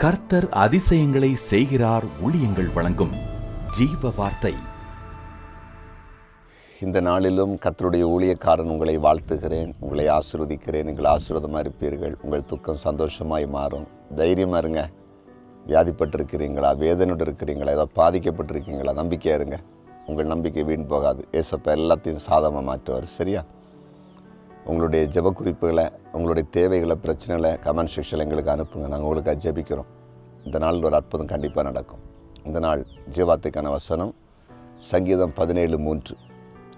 கர்த்தர் அதிசயங்களை செய்கிறார். ஊழியங்கள் வழங்கும் ஜீவ வார்த்தை. இந்த நாளிலும் கர்த்தருடைய ஊழியக்காரன் உங்களை வாழ்த்துகிறேன், உங்களை ஆசீர்வதிக்கிறேன். நீங்கள் ஆசீர்வாதமாக இருப்பீர்கள். உங்கள் துக்கம் சந்தோஷமாய் மாறும். தைரியமாக இருங்க. வியாதிப்பட்டிருக்கிறீங்களா, வேதனையோடு இருக்கிறீங்களா, ஏதோ பாதிக்கப்பட்டிருக்கீங்களா, நம்பிக்கையாக இருங்க. உங்கள் நம்பிக்கை வீண் போகாது. ஏசப்பா எல்லாத்தையும் சாதமாக மாற்றுவார். சரியா? உங்களுடைய ஜெப குறிப்புகளை, உங்களுடைய தேவைகளை, பிரச்சனைகளை கமெண்ட் செக்ஷனில் எங்களுக்கு அனுப்புங்க. நாங்கள் உங்களுக்காக ஜெபிக்கிறோம். இந்த நாளில் ஒரு அற்புதம் கண்டிப்பாக நடக்கும். இந்த நாள் ஜீவாத்துக்கான வசனம் சங்கீதம் 17:3.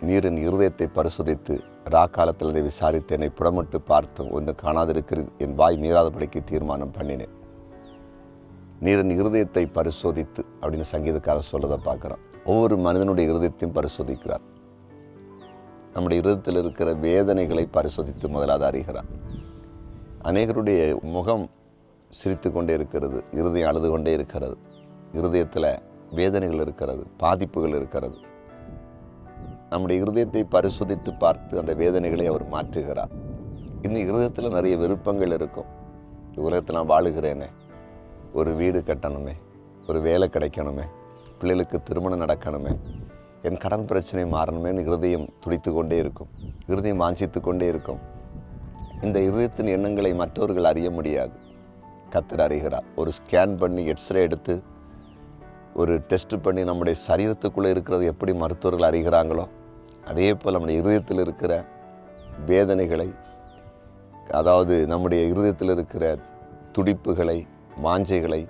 நீர் என் இருதயத்தை பரிசோதித்து காலத்தில் அதை விசாரித்து என்னை புடமிட்டு பார்த்தும் ஒன்று காணாதிருக்கிறேன், என் வாய் மீறாதபடிக்கு தீர்மானம் பண்ணினேன். நீர் என் இருதயத்தை பரிசோதித்து அப்படின்னு சங்கீதக்காரர் சொல்றதை பார்க்குறோம். ஒவ்வொரு மனிதனுடைய இருதயத்தையும் பரிசோதிக்கிறார். நம்முடைய இருதயத்தில் இருக்கிற வேதனைகளை பரிசோதித்து முதலாவது அறிகிறார். அநேகருடைய முகம் சிரித்து கொண்டே இருக்கிறது, இருதயம் அழுது கொண்டே இருக்கிறது. இருதயத்தில் வேதனைகள் இருக்கிறது, பாதிப்புகள் இருக்கிறது. நம்முடைய இருதயத்தை பரிசோதித்து பார்த்து அந்த வேதனைகளை அவர் மாற்றுகிறார். இன்னும் இருதயத்தில் நிறைய விருப்பங்கள் இருக்கும். உலகத்தில் நான் வாழுகிறேனே, ஒரு வீடு கட்டணுமே, ஒரு வேலை கிடைக்கணுமே, பிள்ளைகளுக்கு திருமணம் நடக்கணுமே, என் கடன் பிரச்சனை மாறணுமேன்னு இருதயம் துடித்து கொண்டே இருக்கும். இருதயம் வாஞ்சித்து கொண்டே இருக்கும். இந்த இருதயத்தின் எண்ணங்களை மற்றவர்கள் அறிய முடியாது. கர்த்தர் அறிகிறார். ஒரு ஸ்கேன் பண்ணி எக்ஸ்ரே எடுத்து ஒரு டெஸ்ட் பண்ணி நம்முடைய சரீரத்துக்குள்ளே இருக்கிறது எப்படி மருத்துவர்கள் அறிகிறாங்களோ, அதே போல் நம்முடைய இருதயத்தில் இருக்கிற வேதனைகளை, அதாவது நம்முடைய இருதயத்தில் இருக்கிற துடிப்புகளை, வாஞ்சைகளை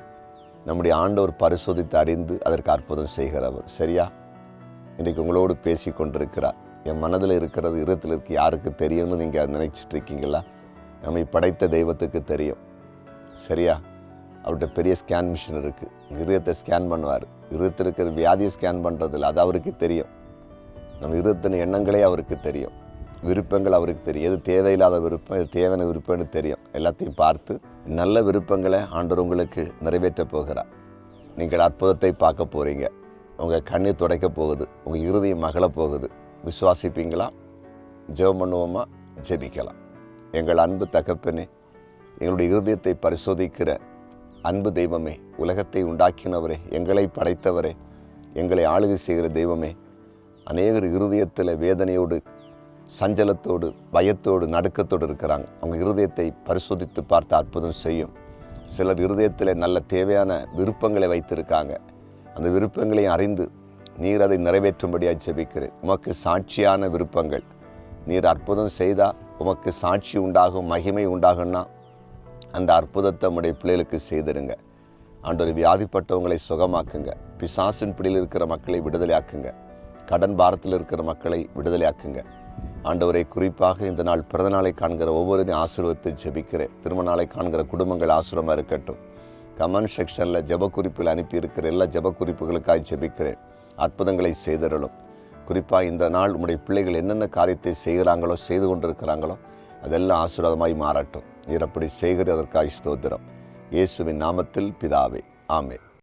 நம்முடைய ஆண்டவர் பரிசோதித்து அறிந்து அதற்கு அற்புதம் செய்கிறவர். சரியா? இன்றைக்கு உங்களோடு பேசி கொண்டிருக்கிறார். என் மனதில் இருக்கிறது இருதயத்தில் இருக்க யாருக்கு தெரியும்னு நீங்கள் நினைச்சிட்டு இருக்கீங்களா? நம்மை படைத்த தெய்வத்துக்கு தெரியும். சரியா? அவர்கிட்ட பெரிய ஸ்கேன் மிஷின் இருக்குது. இருதயத்தை ஸ்கேன் பண்ணுவார். இருதயத்தில் இருக்கிற வியாதியை ஸ்கேன் பண்ணுறதில்ல, அது அவருக்கு தெரியும். நம்ம இருதயத்தின் எண்ணங்களே அவருக்கு தெரியும். விருப்பங்கள் அவருக்கு தெரியும். எது தேவையில்லாத விருப்பம், எது தேவையான விருப்பம்னு தெரியும். எல்லாத்தையும் பார்த்து நல்ல விருப்பங்களை ஆண்டவர் உங்களுக்கு நிறைவேற்ற போகிறார். நீங்கள் அற்புதத்தை பார்க்க போகிறீங்க. உங்கள் கண்ணீர் துடைக்க போகுது. உங்கள் இருதயம் மகள போகுது. விசுவாசிப்பீங்களா? ஜெபம் பண்ணுவோமா? ஜெபிக்கலாம். எங்கள் அன்பு தகப்பனே, எங்களுடைய இருதயத்தை பரிசோதிக்கிற அன்பு தெய்வமே, உலகத்தை உண்டாக்கினவரே, எங்களை படைத்தவரே, எங்களை ஆளுகை செய்கிற தெய்வமே, அநேகர் இருதயத்தில் வேதனையோடு, சஞ்சலத்தோடு, பயத்தோடு, நடுக்கத்தோடு இருக்கிறாங்க. அவங்க இருதயத்தை பரிசோதித்து பார்த்து அற்புதம் செய்யும். சிலர் இருதயத்தில் நல்ல தேவையான விருப்பங்களை வைத்திருக்காங்க. அந்த விருப்பங்களையும் அறிந்து நீர் அதை நிறைவேற்றும்படியாக ஜெபிக்கிறேன். உமக்கு சாட்சியான விருப்பங்கள், நீர் அற்புதம் செய்தால் உமக்கு சாட்சி உண்டாகும், மகிமை உண்டாகும்னா அந்த அற்புதத்தை உடைய பிள்ளைகளுக்கு செய்திருங்க. ஆண்டவரே, வியாதிப்பட்டவங்களை சுகமாக்குங்க. பிசாசின் பிடியில் இருக்கிற மக்களை விடுதலையாக்குங்க. கடன் பாரத்தில் இருக்கிற மக்களை விடுதலையாக்குங்க. ஆண்டவரை, குறிப்பாக இந்த நாள் பிறந்த நாளை காண்கிற ஒவ்வொருவரையும் ஆசீர்வதித்து ஜெபிக்கிறேன். திருமண நாளை காண்கிற குடும்பங்கள் ஆசீர்வாதமாக இருக்கட்டும். கமெண்ட் செக்ஷனில் ஜெப குறிப்பில் அனுப்பியிருக்கிற எல்லா ஜெப குறிப்புகளுக்காக ஜெபிக்கிறேன். அற்புதங்களை செய்தருளும். குறிப்பாக இந்த நாள் உம்முடைய பிள்ளைகள் என்னென்ன காரியத்தை செய்கிறாங்களோ, செய்து கொண்டிருக்கிறாங்களோ, அதெல்லாம் ஆசீர்வாதமாய் மாறட்டும். நீர் அப்படி செய்கிறதற்காக ஸ்தோத்திரம். இயேசுவின் நாமத்தில் பிதாவே, ஆமென்.